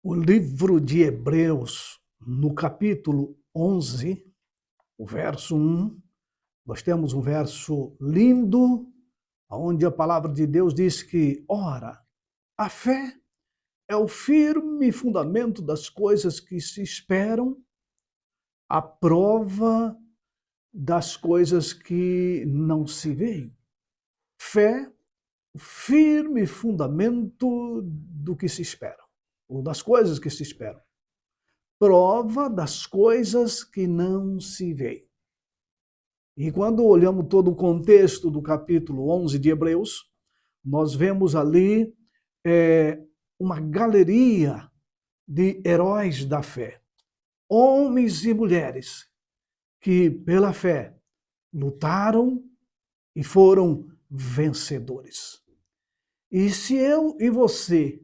O livro de Hebreus, no capítulo 11, o verso 1, nós temos um verso lindo, onde a palavra de Deus diz que, ora, a fé é o firme fundamento das coisas que se esperam, a prova das coisas que não se veem. Fé, o firme fundamento do que se espera, ou das coisas que se esperam. Prova das coisas que não se veem. E quando olhamos todo o contexto do capítulo 11 de Hebreus, nós vemos ali uma galeria de heróis da fé, homens e mulheres que, pela fé, lutaram e foram vencedores. E se eu e você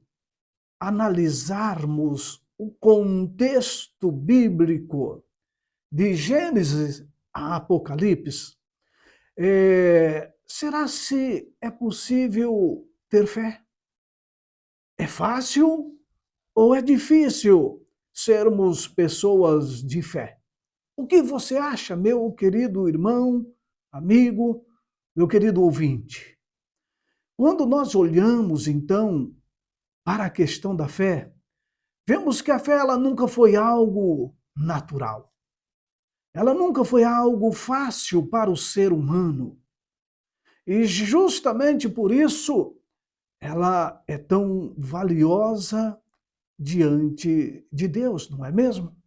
analisarmos o contexto bíblico de Gênesis a Apocalipse, será se é possível ter fé? É fácil ou é difícil sermos pessoas de fé? O que você acha, meu querido irmão, amigo, meu querido ouvinte? Quando nós olhamos, então, para a questão da fé, vemos que a fé ela nunca foi algo natural. Ela nunca foi algo fácil para o ser humano. E justamente por isso ela é tão valiosa diante de Deus, não é mesmo?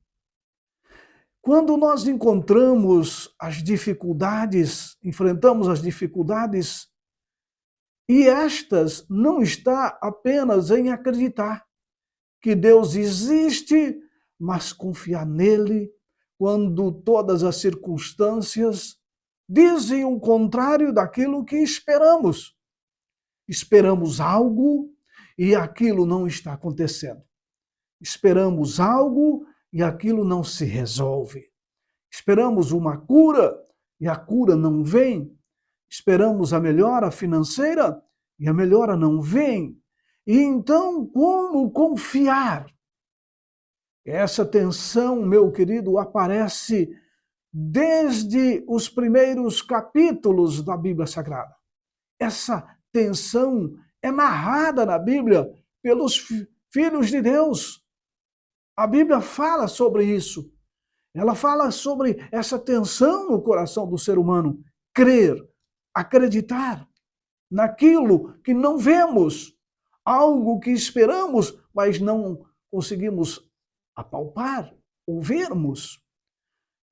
Quando nós encontramos as dificuldades, enfrentamos as dificuldades, e estas não está apenas em acreditar que Deus existe, mas confiar nele quando todas as circunstâncias dizem o contrário daquilo que esperamos. Esperamos algo e aquilo não está acontecendo. Esperamos algo e aquilo não se resolve. Esperamos uma cura e a cura não vem. Esperamos a melhora financeira e a melhora não vem. E então, como confiar? Essa tensão, meu querido, aparece desde os primeiros capítulos da Bíblia Sagrada. Essa tensão é narrada na Bíblia pelos filhos de Deus. A Bíblia fala sobre isso. Ela fala sobre essa tensão no coração do ser humano. Crer, acreditar naquilo que não vemos, algo que esperamos, mas não conseguimos apalpar, ouvirmos.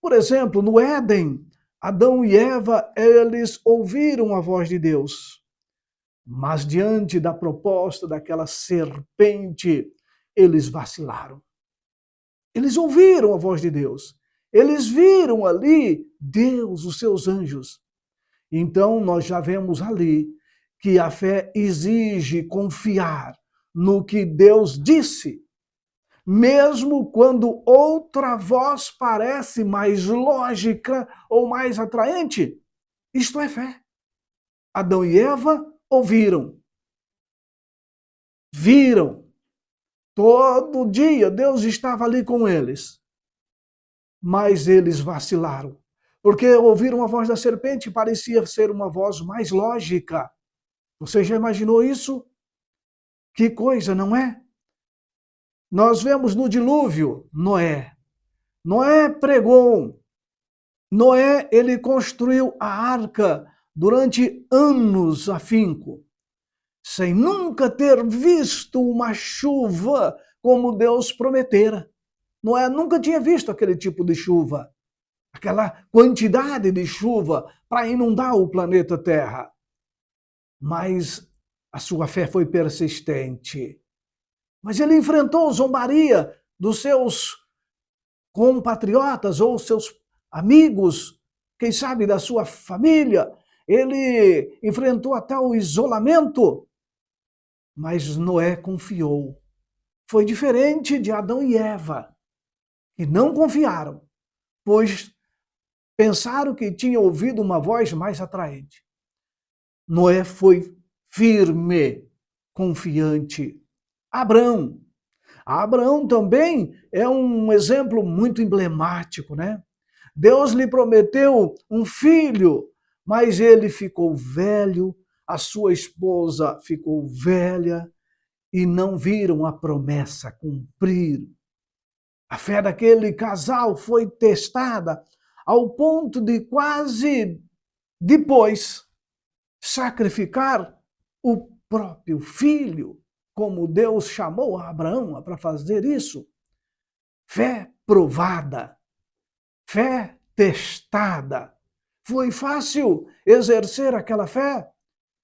Por exemplo, no Éden, Adão e Eva, eles ouviram a voz de Deus. Mas diante da proposta daquela serpente, eles vacilaram. Eles ouviram a voz de Deus. Eles viram ali Deus, os seus anjos. Então nós já vemos ali que a fé exige confiar no que Deus disse, mesmo quando outra voz parece mais lógica ou mais atraente. Isto é fé. Adão e Eva ouviram, viram. Todo dia Deus estava ali com eles. Mas eles vacilaram, porque ouviram a voz da serpente, parecia ser uma voz mais lógica. Você já imaginou isso? Que coisa, não é? Nós vemos no dilúvio Noé. Noé pregou. Noé, ele construiu a arca durante anos afinco, sem nunca ter visto uma chuva como Deus prometera. Noé nunca tinha visto aquele tipo de chuva, aquela quantidade de chuva para inundar o planeta Terra. Mas a sua fé foi persistente. Mas ele enfrentou zombaria dos seus compatriotas ou seus amigos, quem sabe da sua família. Ele enfrentou até o isolamento. Mas Noé confiou. Foi diferente de Adão e Eva, que não confiaram, pois pensaram que tinham ouvido uma voz mais atraente. Noé foi firme, confiante. Abrão. Abraão também é um exemplo muito emblemático, né? Deus lhe prometeu um filho, mas ele ficou velho, a sua esposa ficou velha e não viram a promessa cumprir. A fé daquele casal foi testada ao ponto de quase depois sacrificar o próprio filho, como Deus chamou a Abraão para fazer isso. Fé provada, fé testada. Foi fácil exercer aquela fé?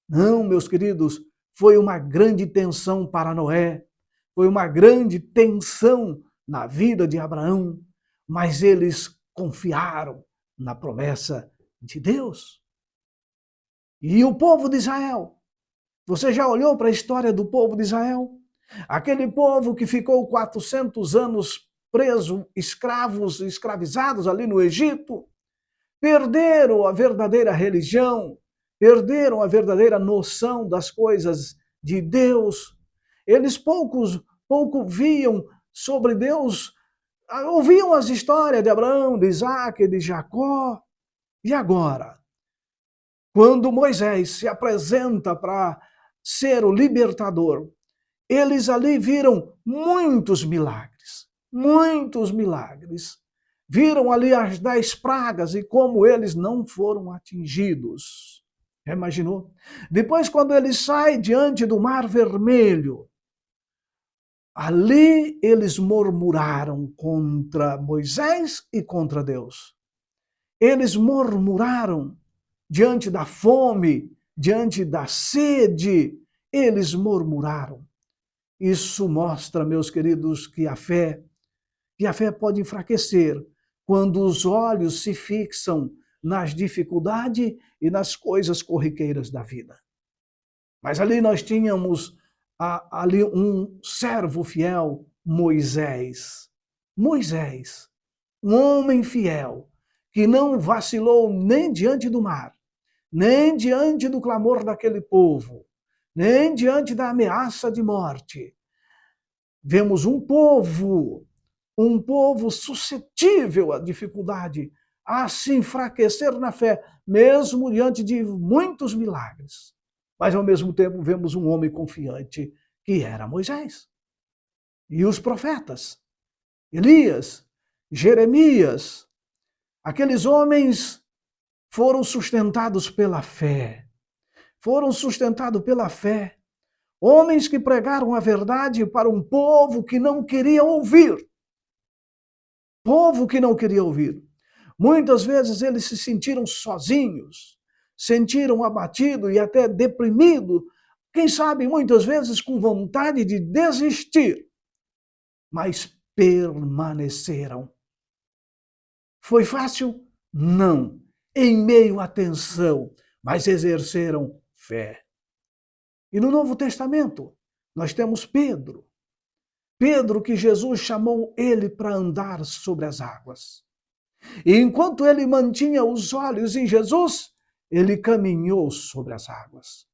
Não, meus queridos, foi uma grande tensão para Noé, foi uma grande tensão na vida de Abraão, mas eles confiaram na promessa de Deus. E o povo de Israel? Você já olhou para a história do povo de Israel? Aquele povo que ficou 400 anos preso, escravos, escravizados ali no Egito, perderam a verdadeira religião, perderam a verdadeira noção das coisas de Deus. Eles pouco viam sobre Deus, ouviam as histórias de Abraão, de Isaac, de Jacó. E agora? Quando Moisés se apresenta para ser o libertador, eles ali viram muitos milagres, muitos milagres. Viram ali as 10 pragas e como eles não foram atingidos. Já imaginou? Depois, quando ele sai diante do Mar Vermelho, ali eles murmuraram contra Moisés e contra Deus. Eles murmuraram diante da fome, diante da sede, eles murmuraram. Isso mostra, meus queridos, que a fé pode enfraquecer quando os olhos se fixam nas dificuldades e nas coisas corriqueiras da vida. Mas ali nós tínhamos ali um servo fiel, Moisés. Moisés, um homem fiel, que não vacilou nem diante do mar, nem diante do clamor daquele povo, nem diante da ameaça de morte. Vemos um povo suscetível à dificuldade, a se enfraquecer na fé, mesmo diante de muitos milagres. Mas, ao mesmo tempo, vemos um homem confiante, que era Moisés. E os profetas, Elias, Jeremias, aqueles homens foram sustentados pela fé. Foram sustentados pela fé. Homens que pregaram a verdade para um povo que não queria ouvir. Povo que não queria ouvir. Muitas vezes eles se sentiram sozinhos, sentiram abatido e até deprimido, quem sabe muitas vezes com vontade de desistir, mas permaneceram. Foi fácil? Não. Em meio à tensão, mas exerceram fé. E no Novo Testamento, nós temos Pedro. Pedro, que Jesus chamou ele para andar sobre as águas. E enquanto ele mantinha os olhos em Jesus, ele caminhou sobre as águas.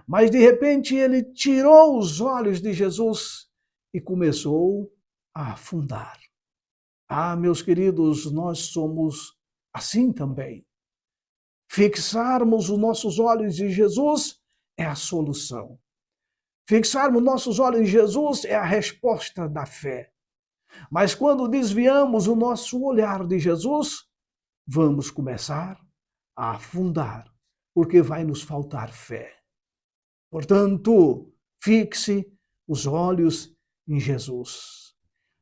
Mas de repente ele tirou os olhos de Jesus e começou a afundar. Ah, meus queridos, nós somos assim também. Fixarmos os nossos olhos em Jesus é a solução. Fixarmos nossos olhos em Jesus é a resposta da fé. Mas quando desviamos o nosso olhar de Jesus, vamos começar a afundar, porque vai nos faltar fé. Portanto, fixe os olhos em Jesus.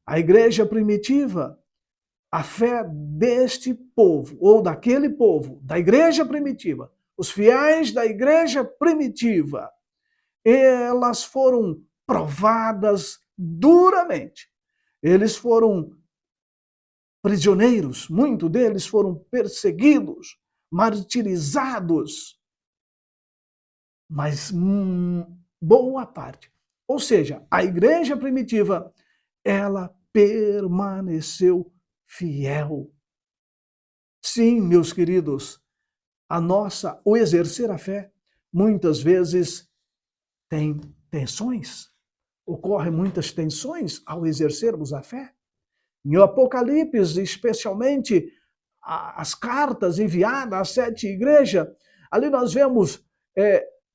A igreja primitiva, a fé deste povo, ou daquele povo, da igreja primitiva, os fiéis da igreja primitiva, elas foram provadas duramente. Eles foram prisioneiros, muitos deles foram perseguidos, martirizados, mas boa parte. Ou seja, a igreja primitiva, ela permaneceu fiel. Sim, meus queridos, o exercer a fé, muitas vezes tem tensões, ocorrem muitas tensões ao exercermos a fé. Em Apocalipse, especialmente as cartas enviadas às 7 igrejas, ali nós vemos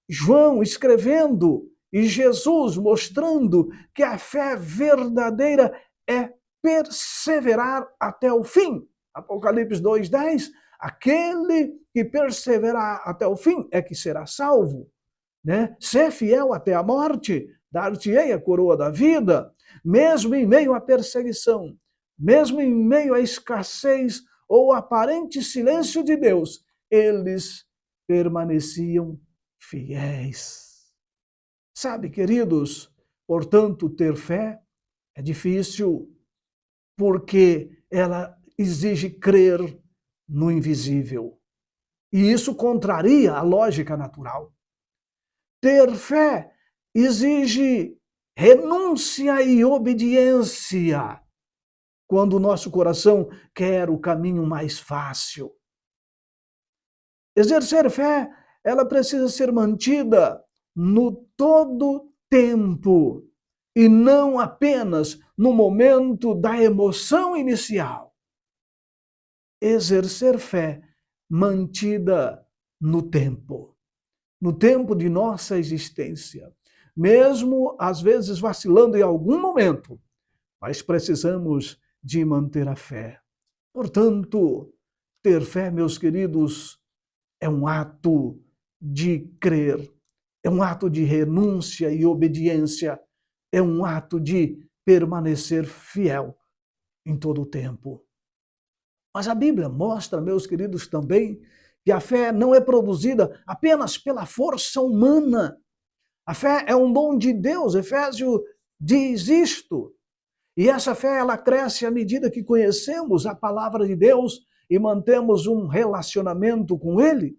João escrevendo e Jesus mostrando que a fé verdadeira é perseverar até o fim. Apocalipse 2:10, aquele que perseverar até o fim é que será salvo. Né? Ser fiel até a morte, dar-te-ei a coroa da vida, mesmo em meio à perseguição, mesmo em meio à escassez ou aparente silêncio de Deus, eles permaneciam fiéis. Sabe, queridos, portanto, ter fé é difícil porque ela exige crer no invisível. E isso contraria a lógica natural. Ter fé exige renúncia e obediência quando o nosso coração quer o caminho mais fácil. Exercer fé, ela precisa ser mantida no todo tempo e não apenas no momento da emoção inicial. Exercer fé mantida no tempo de nossa existência, mesmo às vezes vacilando em algum momento, mas precisamos de manter a fé. Portanto, ter fé, meus queridos, é um ato de crer, é um ato de renúncia e obediência, é um ato de permanecer fiel em todo o tempo. Mas a Bíblia mostra, meus queridos, também que a fé não é produzida apenas pela força humana. A fé é um dom de Deus, Efésios diz isto. E essa fé, ela cresce à medida que conhecemos a palavra de Deus e mantemos um relacionamento com Ele.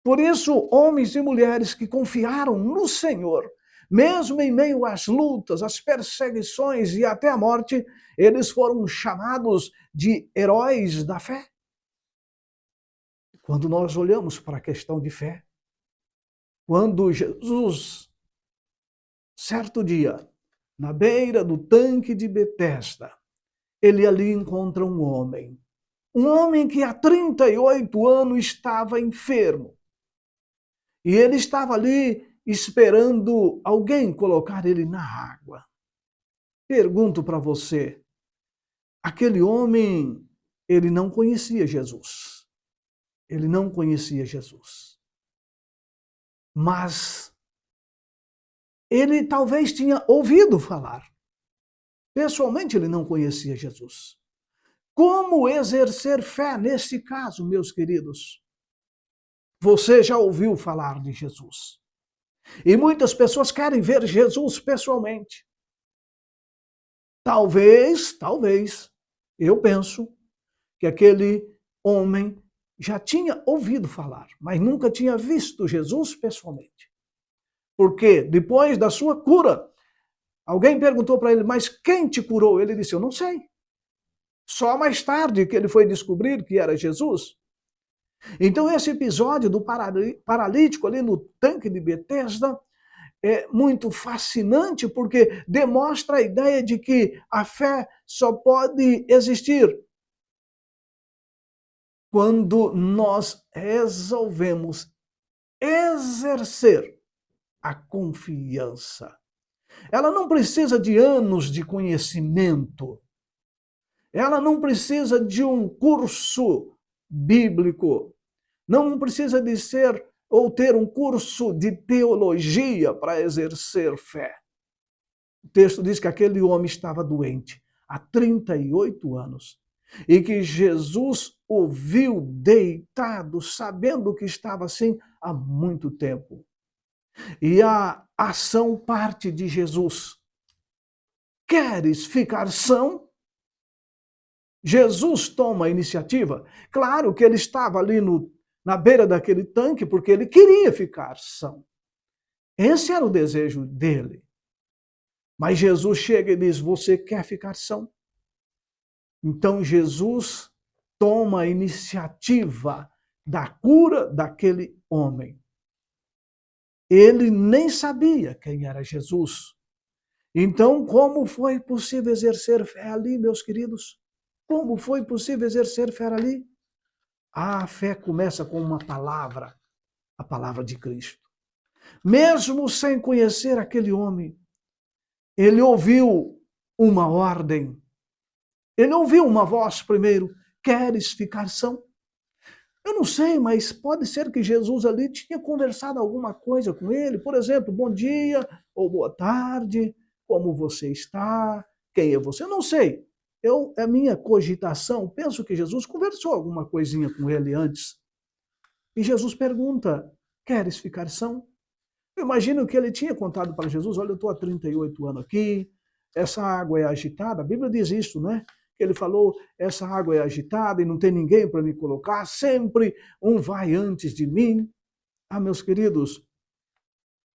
Por isso, homens e mulheres que confiaram no Senhor, mesmo em meio às lutas, às perseguições e até a morte, eles foram chamados de heróis da fé. Quando nós olhamos para a questão de fé, quando Jesus, certo dia, na beira do tanque de Betesda, ele ali encontra um homem que há 38 anos estava enfermo. E ele estava ali esperando alguém colocar ele na água. Pergunto para você, aquele homem, ele não conhecia Jesus. Ele não conhecia Jesus. Mas ele talvez tinha ouvido falar. Pessoalmente, ele não conhecia Jesus. Como exercer fé nesse caso, meus queridos? Você já ouviu falar de Jesus. E muitas pessoas querem ver Jesus pessoalmente. Talvez, eu penso que aquele homem já tinha ouvido falar, mas nunca tinha visto Jesus pessoalmente. Porque depois da sua cura, alguém perguntou para ele, mas quem te curou? Ele disse, eu não sei. Só mais tarde que ele foi descobrir que era Jesus. Então esse episódio do paralítico ali no tanque de Betesda é muito fascinante porque demonstra a ideia de que a fé só pode existir quando nós resolvemos exercer a confiança. Ela não precisa de anos de conhecimento. Ela não precisa de um curso bíblico. Não precisa de ser ou ter um curso de teologia para exercer fé. O texto diz que aquele homem estava doente há 38 anos e que Jesus o viu deitado, sabendo que estava assim há muito tempo. E a ação parte de Jesus. Queres ficar são? Jesus toma a iniciativa. Claro que ele estava ali na beira daquele tanque porque ele queria ficar são. Esse era o desejo dele. Mas Jesus chega e diz, você quer ficar são? Então Jesus toma a iniciativa da cura daquele homem. Ele nem sabia quem era Jesus. Então, como foi possível exercer fé ali, meus queridos? Como foi possível exercer fé ali? A fé começa com uma palavra, a palavra de Cristo. Mesmo sem conhecer aquele homem, ele ouviu uma ordem. Ele ouviu uma voz primeiro: queres ficar são? Eu não sei, mas pode ser que Jesus ali tinha conversado alguma coisa com ele. Por exemplo, bom dia ou boa tarde, como você está? Quem é você? Eu não sei. É minha cogitação. Penso que Jesus conversou alguma coisinha com ele antes. E Jesus pergunta: queres ficar são? Eu imagino que ele tinha contado para Jesus: olha, eu estou há 38 anos aqui, essa água é agitada. A Bíblia diz isso, né? Ele falou: essa água é agitada e não tem ninguém para me colocar, sempre um vai antes de mim. Ah, meus queridos,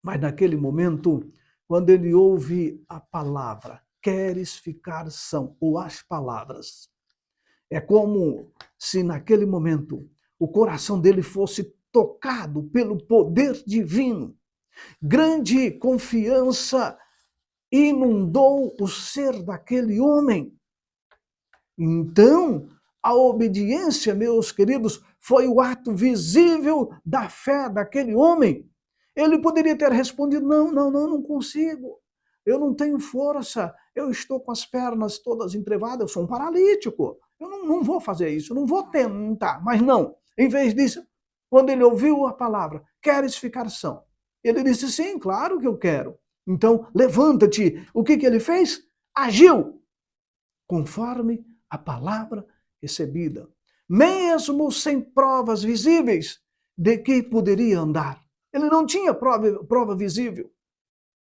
mas naquele momento, quando ele ouve a palavra, queres ficar são, ou as palavras, é como se naquele momento o coração dele fosse tocado pelo poder divino. Grande confiança inundou o ser daquele homem. Então, a obediência, meus queridos, foi o ato visível da fé daquele homem. Ele poderia ter respondido: não consigo. Eu não tenho força, eu estou com as pernas todas entrevadas, eu sou um paralítico. Eu não vou fazer isso, não vou tentar. Mas não, em vez disso, quando ele ouviu a palavra, queres ficar são? Ele disse: sim, claro que eu quero. Então, levanta-te. O que ele fez? Agiu conforme a palavra recebida, mesmo sem provas visíveis de que poderia andar. Ele não tinha prova visível.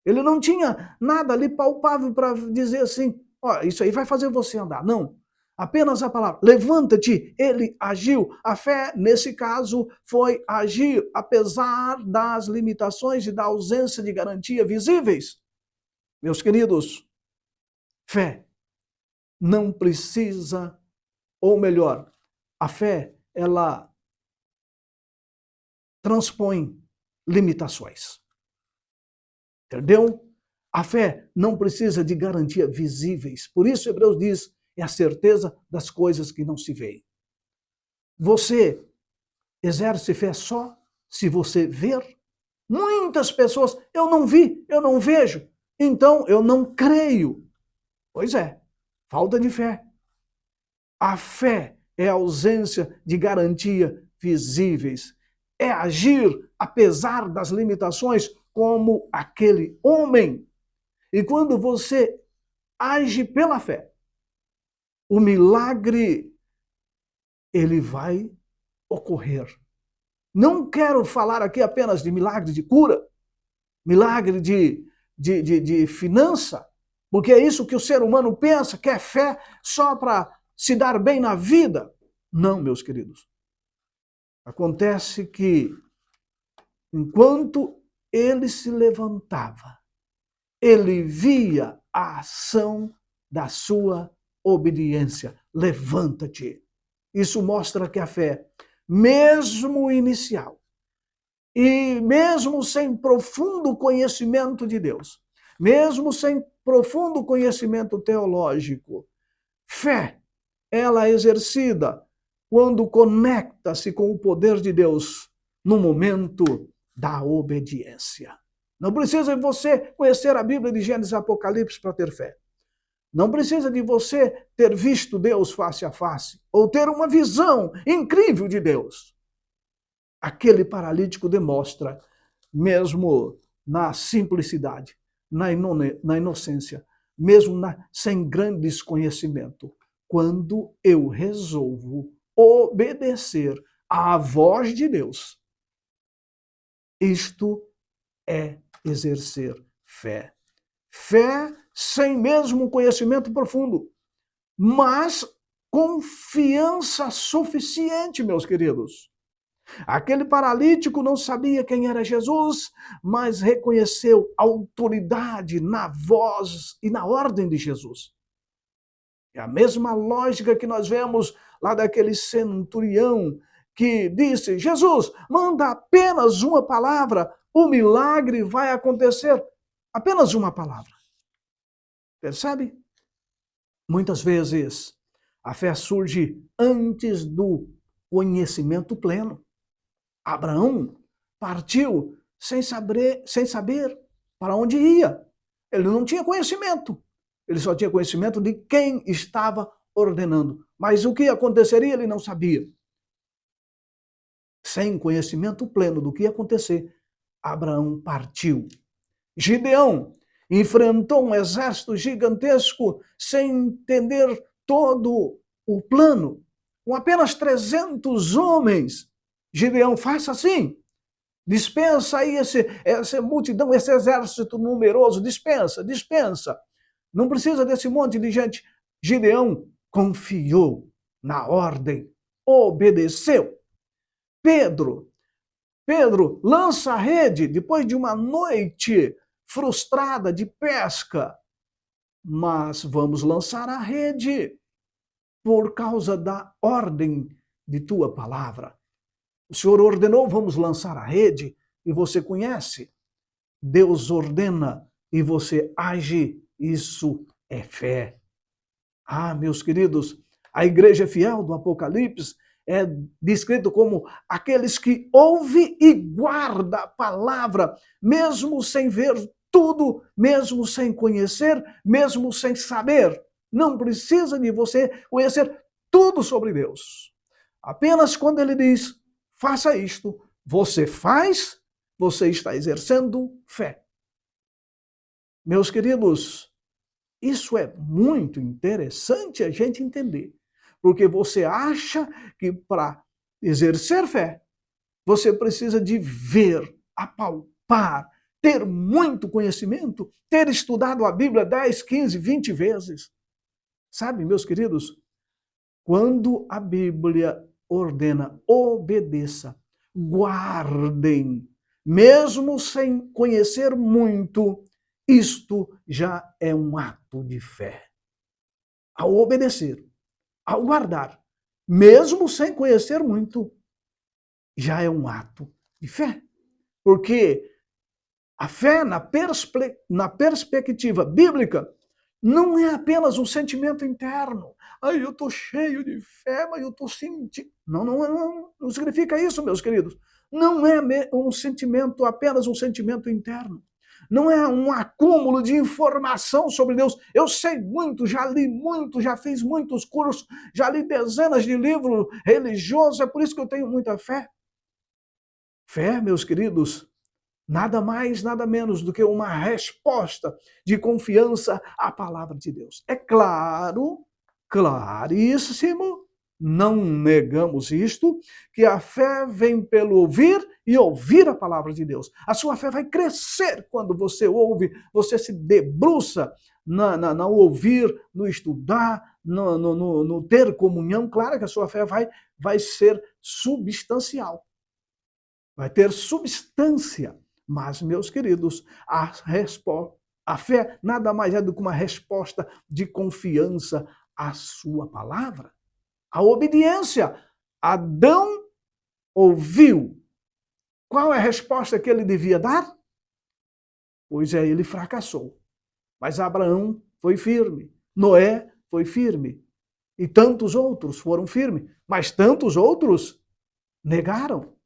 Ele não tinha nada ali palpável para dizer assim: ó, isso aí vai fazer você andar. Não. Apenas a palavra, levanta-te, ele agiu. A fé, nesse caso, foi agir, apesar das limitações e da ausência de garantia visíveis. Meus queridos, fé não precisa, ou melhor, a fé, ela transpõe limitações. Entendeu? A fé não precisa de garantia visíveis. Por isso, Hebreus diz, é a certeza das coisas que não se veem. Você exerce fé só se você ver. Muitas pessoas, eu não vi, eu não vejo, então eu não creio. Pois é, falta de fé. A fé é a ausência de garantia visíveis. É agir apesar das limitações, como aquele homem. E quando você age pela fé, o milagre ele vai ocorrer. Não quero falar aqui apenas de milagre de cura, milagre de finança, porque é isso que o ser humano pensa, que é fé só para se dar bem na vida. Não, meus queridos. Acontece que, enquanto ele se levantava, ele via a ação da sua obediência. Levanta-te. Isso mostra que a fé, mesmo inicial, e mesmo sem profundo conhecimento de Deus, mesmo sem profundo conhecimento teológico, fé, ela é exercida quando conecta-se com o poder de Deus no momento da obediência. Não precisa de você conhecer a Bíblia de Gênesis e Apocalipse para ter fé. Não precisa de você ter visto Deus face a face ou ter uma visão incrível de Deus. Aquele paralítico demonstra, mesmo na simplicidade, na inocência, mesmo sem grandes conhecimento, quando eu resolvo obedecer à voz de Deus, isto é exercer fé. Fé sem mesmo conhecimento profundo, mas confiança suficiente, meus queridos. Aquele paralítico não sabia quem era Jesus, mas reconheceu autoridade na voz e na ordem de Jesus. É a mesma lógica que nós vemos lá daquele centurião que disse: Jesus, manda apenas uma palavra, o milagre vai acontecer. Apenas uma palavra. Percebe? Muitas vezes a fé surge antes do conhecimento pleno. Abraão partiu sem saber para onde ia. Ele não tinha conhecimento. Ele só tinha conhecimento de quem estava ordenando. Mas o que aconteceria, ele não sabia. Sem conhecimento pleno do que ia acontecer, Abraão partiu. Gideão enfrentou um exército gigantesco sem entender todo o plano. Com apenas 300 homens, Gideão, faça assim. Dispensa aí essa multidão, esse exército numeroso. Dispensa. Não precisa desse monte de gente. Gideão confiou na ordem, obedeceu. Pedro lança a rede depois de uma noite frustrada de pesca. Mas vamos lançar a rede por causa da ordem de tua palavra. O Senhor ordenou, vamos lançar a rede, e você conhece. Deus ordena e você age, isso é fé. Ah, meus queridos, a igreja fiel do Apocalipse é descrito como aqueles que ouvem e guardam a palavra, mesmo sem ver tudo, mesmo sem conhecer, mesmo sem saber. Não precisa de você conhecer tudo sobre Deus. Apenas quando ele diz, faça isto, você faz, você está exercendo fé. Meus queridos, isso é muito interessante a gente entender, porque você acha que para exercer fé, você precisa de ver, apalpar, ter muito conhecimento, ter estudado a Bíblia 10, 15, 20 vezes. Sabe, meus queridos, quando a Bíblia ordena, obedeça, guardem, mesmo sem conhecer muito, isto já é um ato de fé. Ao obedecer, ao guardar, mesmo sem conhecer muito, já é um ato de fé. Porque a fé, na perspectiva bíblica, não é apenas um sentimento interno. Ai, eu estou cheio de fé, mas eu estou sentindo. Não significa isso, meus queridos. Não é um sentimento, apenas um sentimento interno. Não é um acúmulo de informação sobre Deus. Eu sei muito, já li muito, já fiz muitos cursos, já li dezenas de livros religiosos, é por isso que eu tenho muita fé. Fé, meus queridos, nada mais, nada menos do que uma resposta de confiança à palavra de Deus. É claro, claríssimo, não negamos isto, que a fé vem pelo ouvir e ouvir a palavra de Deus. A sua fé vai crescer quando você ouve, você se debruça no ouvir, no estudar, no ter comunhão. Claro que a sua fé vai ser substancial, vai ter substância. Mas, meus queridos, a fé nada mais é do que uma resposta de confiança à sua palavra. A obediência. Adão ouviu. Qual é a resposta que ele devia dar? Pois é, ele fracassou. Mas Abraão foi firme. Noé foi firme. E tantos outros foram firmes. Mas tantos outros negaram.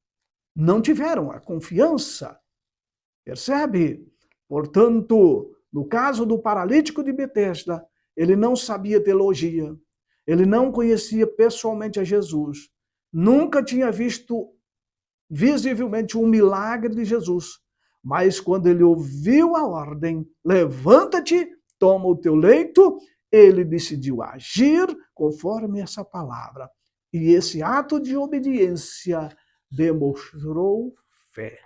Não tiveram a confiança. Percebe? Portanto, no caso do paralítico de Betesda, ele não sabia teologia, ele não conhecia pessoalmente a Jesus, nunca tinha visto visivelmente um milagre de Jesus, mas quando ele ouviu a ordem, levanta-te, toma o teu leito, ele decidiu agir conforme essa palavra. E esse ato de obediência demonstrou fé.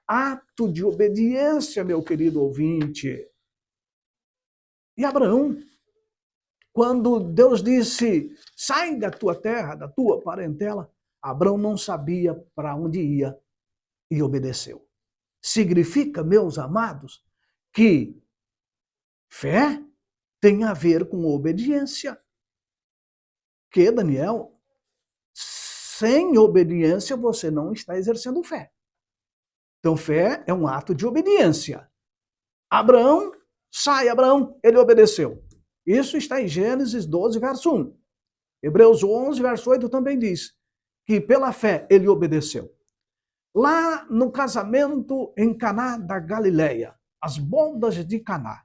Ato de obediência, meu querido ouvinte. E Abraão, quando Deus disse, sai da tua terra, da tua parentela, Abraão não sabia para onde ia e obedeceu. Significa, meus amados, que fé tem a ver com obediência. Que, Daniel, sem obediência você não está exercendo fé. Então, fé é um ato de obediência. Abraão sai, Abraão, ele obedeceu. Isso está em Gênesis 12, verso 1. Hebreus 11, verso 8 também diz que pela fé ele obedeceu. Lá no casamento em Caná da Galileia, as bodas de Caná,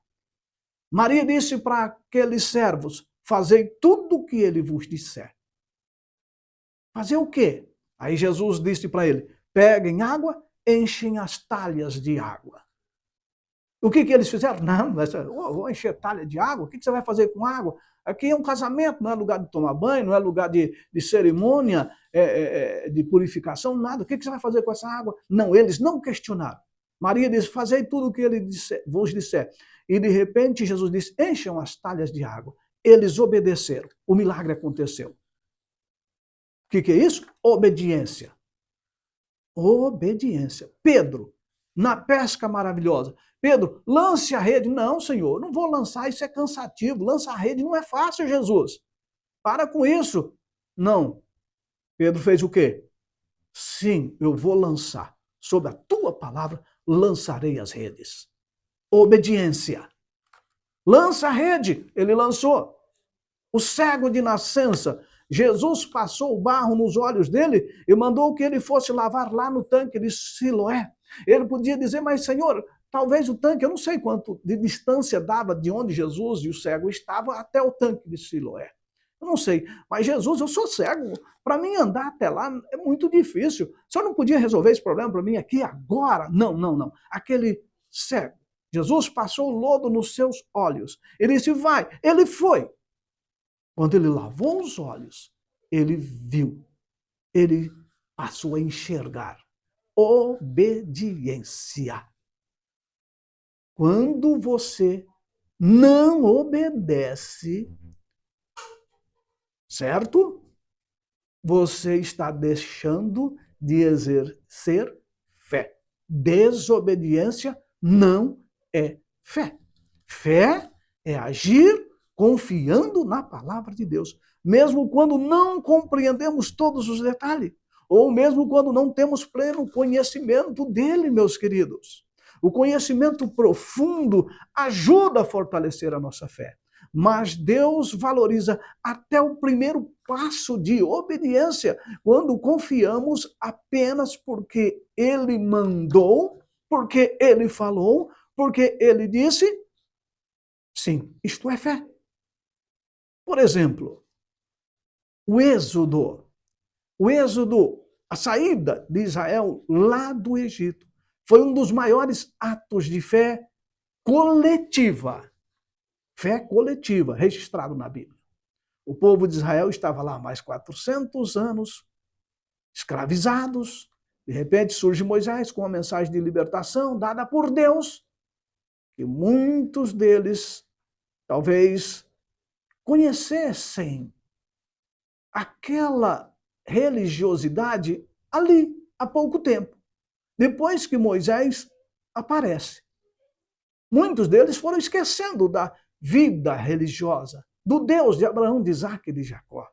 Maria disse para aqueles servos, fazei tudo o que ele vos disser. Fazer o quê? Aí Jesus disse para ele, peguem água, enchem as talhas de água. O que eles fizeram? Não, vou encher talha de água, o que você vai fazer com água? Aqui é um casamento, não é lugar de tomar banho, não é lugar de cerimônia, de purificação, nada. O que você vai fazer com essa água? Não, eles não questionaram. Maria disse, fazei tudo o que ele vos disser. E de repente Jesus disse, encham as talhas de água. Eles obedeceram, o milagre aconteceu. O que é isso? Obediência. Obediência. Pedro, na pesca maravilhosa. Pedro, lance a rede. Não, Senhor, não vou lançar, isso é cansativo. Lançar a rede não é fácil, Jesus. Para com isso. Não. Pedro fez o quê? Sim, eu vou lançar. Sob a tua palavra, lançarei as redes. Obediência. Lança a rede. Ele lançou. O cego de nascença, Jesus passou o barro nos olhos dele e mandou que ele fosse lavar lá no tanque de Siloé. Ele podia dizer, mas Senhor, talvez o tanque, eu não sei quanto de distância dava de onde Jesus e o cego estavam até o tanque de Siloé. Eu não sei, mas Jesus, eu sou cego, para mim andar até lá é muito difícil. O senhor não podia resolver esse problema para mim aqui agora? Não, não, não. Aquele cego, Jesus passou o lodo nos seus olhos. Ele disse, vai. Ele foi. Quando ele lavou os olhos, ele viu, ele passou a enxergar. Obediência. Quando você não obedece, certo? Você está deixando de exercer fé. Desobediência não é fé. Fé é agir confiando na palavra de Deus, mesmo quando não compreendemos todos os detalhes, ou mesmo quando não temos pleno conhecimento dele, meus queridos. O conhecimento profundo ajuda a fortalecer a nossa fé, mas Deus valoriza até o primeiro passo de obediência, quando confiamos apenas porque ele mandou, porque ele falou, porque ele disse. Sim, isto é fé. Por exemplo, o êxodo, a saída de Israel lá do Egito, foi um dos maiores atos de fé coletiva. Fé coletiva, registrado na Bíblia. O povo de Israel estava lá há mais 400 anos, escravizados. De repente surge Moisés com uma mensagem de libertação dada por Deus, que muitos deles talvez conhecessem aquela religiosidade ali, há pouco tempo, depois que Moisés aparece. Muitos deles foram esquecendo da vida religiosa, do Deus de Abraão, de Isaac e de Jacó.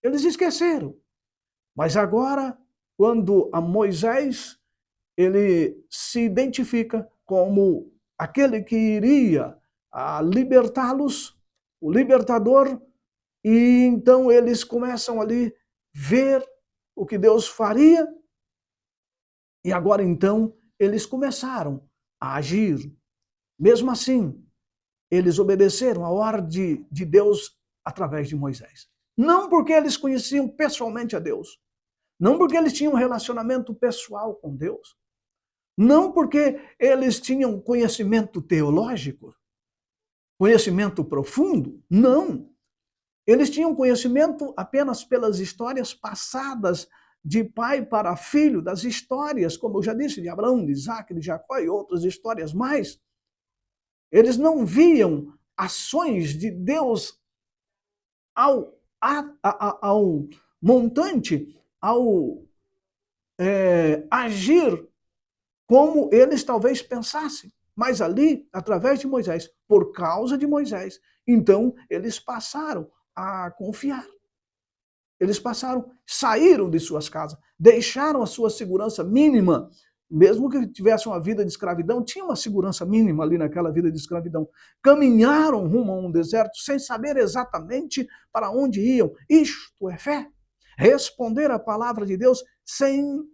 Eles esqueceram. Mas agora, quando a Moisés, ele se identifica como aquele que iria libertá-los, o libertador, e então eles começam ali ver o que Deus faria, e agora então eles começaram a agir. Mesmo assim, eles obedeceram a ordem de Deus através de Moisés. Não porque eles conheciam pessoalmente a Deus, não porque eles tinham um relacionamento pessoal com Deus, não porque eles tinham conhecimento teológico, conhecimento profundo, não. Eles tinham conhecimento apenas pelas histórias passadas de pai para filho, das histórias, como eu já disse, de Abraão, de Isaac, de Jacó e outras histórias mais. Eles não viam ações de Deus ao montante, ao agir como eles talvez pensassem. Mas ali, através de Moisés, por causa de Moisés, então eles passaram a confiar. Eles saíram de suas casas, deixaram a sua segurança mínima mesmo que tivesse uma vida de escravidão, tinha uma segurança mínima ali naquela vida de escravidão. Caminharam rumo a um deserto sem saber exatamente para onde iam. Isto é fé. Responder a palavra de Deus sem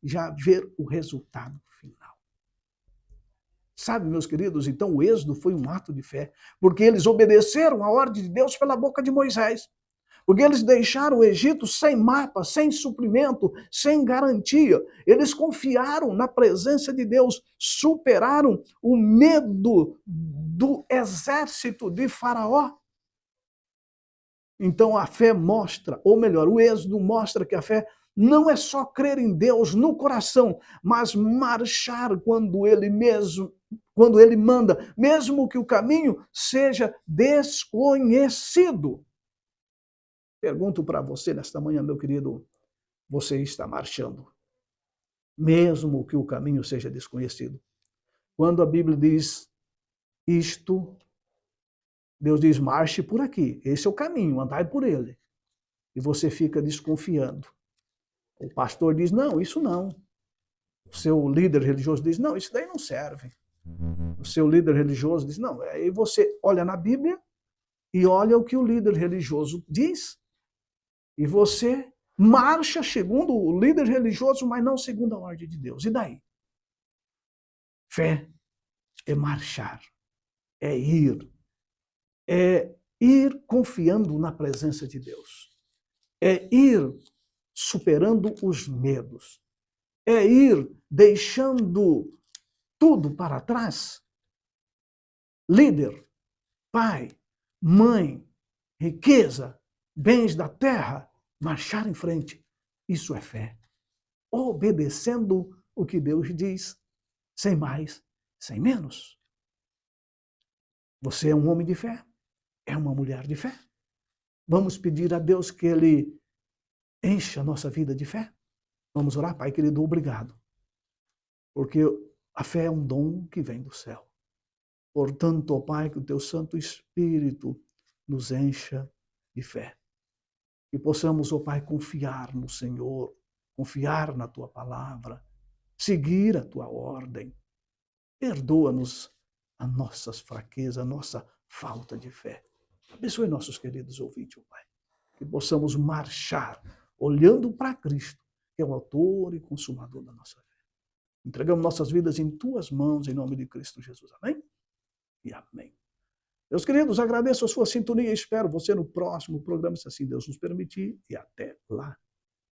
já ver o resultado final. Sabe, meus queridos, então o êxodo foi um ato de fé, porque eles obedeceram a ordem de Deus pela boca de Moisés. Porque eles deixaram o Egito sem mapa, sem suprimento, sem garantia. Eles confiaram na presença de Deus, superaram o medo do exército de Faraó. Então a fé mostra, ou melhor, o êxodo mostra que a fé não é só crer em Deus no coração, mas marchar quando ele manda, mesmo que o caminho seja desconhecido. Pergunto para você nesta manhã, meu querido, você está marchando, mesmo que o caminho seja desconhecido? Quando a Bíblia diz isto, Deus diz, marche por aqui, esse é o caminho, andai por ele. E você fica desconfiando. O pastor diz, não, isso não. O seu líder religioso diz, não, isso daí não serve. O seu líder religioso diz, não. Aí você olha na Bíblia e olha o que o líder religioso diz, e você marcha segundo o líder religioso, mas não segundo a ordem de Deus. E daí? Fé é marchar, é ir confiando na presença de Deus, é ir superando os medos, é ir deixando tudo para trás. Líder, pai, mãe, riqueza, bens da terra, marchar em frente. Isso é fé. Obedecendo o que Deus diz, sem mais, sem menos. Você é um homem de fé? É uma mulher de fé? Vamos pedir a Deus que Ele encha a nossa vida de fé? Vamos orar? Pai querido, obrigado. Porque a fé é um dom que vem do céu. Portanto, ó Pai, que o Teu Santo Espírito nos encha de fé. E possamos, ó Pai, confiar no Senhor, confiar na Tua palavra, seguir a Tua ordem. Perdoa-nos as nossas fraquezas, a nossa falta de fé. Abençoe nossos queridos ouvintes, ó Pai. Que possamos marchar olhando para Cristo, que é o autor e consumador da nossa fé. Entregamos nossas vidas em Tuas mãos, em nome de Cristo Jesus. Amém? E amém. Meus queridos, agradeço a sua sintonia e espero você no próximo programa, se assim Deus nos permitir. E até lá.